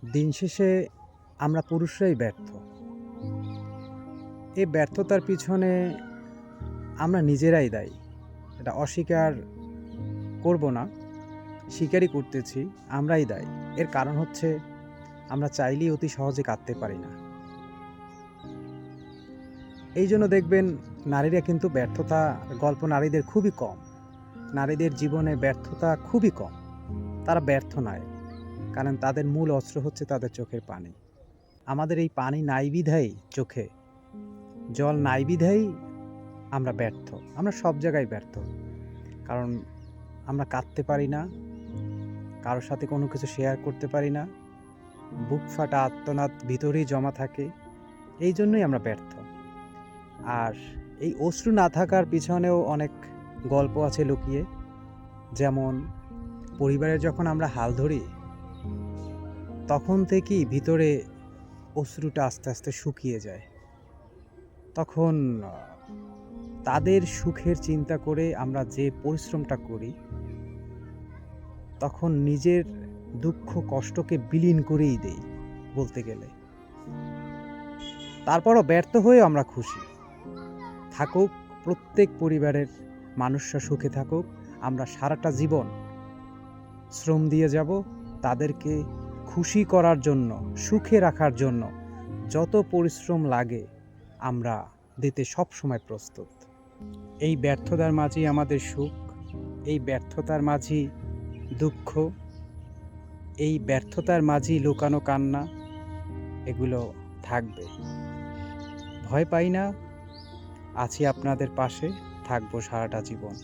দিন শেষে আমরা পুরুষরাই ব্যর্থ। এই ব্যর্থতার পিছনে আমরা নিজেরাই দায়ী। এটা অস্বীকার করব না, স্বীকারই করতেছি, আমরাই দায়ী। এর কারণ হচ্ছে আমরা চাইলেই অতি সহজে কাঁদতে পারি না। এইজন্য দেখবেন নারীরা কিন্তু ব্যর্থতা গল্প নারীদের খুবই কম। নারীদের জীবনে ব্যর্থতা খুবই কম। তারা ব্যর্থ নয়, কারণ তাদের মূল অস্ত্র হচ্ছে তাদের চোখের পানি। আমাদের এই পানি নাই বিধায় চোখে, জল নাই বিধায় আমরা ব্যর্থ। আমরা সব জায়গায় ব্যর্থ। কারণ আমরা কাঁদতে পারি না, কারো সাথে কোনো কিছু শেয়ার করতে পারি না। বুক ফাটা আর্তনাদ ভিতরেই জমা থাকে। এই জন্যই আমরা ব্যর্থ। আর এই অশ্রু না থাকার পিছনেও অনেক গল্প আছে লুকিয়ে। যেমন পরিবারের যখন আমরা হাল ধরি, তখন থেকেই ভিতরে অশ্রুটা আস্তে আস্তে শুকিয়ে যায়। তখন তাদের সুখের চিন্তা করে আমরা যে পরিশ্রমটা করি, তখন নিজের দুঃখ কষ্টকে বিলীন করেই দেই বলতে গেলে। তারপরও ব্যর্থ হয়েও আমরা খুশি। থাকুক প্রত্যেক পরিবারের মানুষরা সুখে থাকুক, আমরা সারাটা জীবন শ্রম দিয়ে যাব তাদেরকে খুশি করার জন্য, সুখে রাখার জন্য। যত পরিশ্রম লাগে আমরা দিতে সবসময় প্রস্তুত। এই ব্যর্থতার মাঝেই আমাদের সুখ, এই ব্যর্থতার মাঝেই দুঃখ, এই ব্যর্থতার মাঝেই লুকানো কান্না, এগুলো থাকবে। ভয় পাই না, আছি আপনাদের পাশে, থাকবো সারাটা জীবন।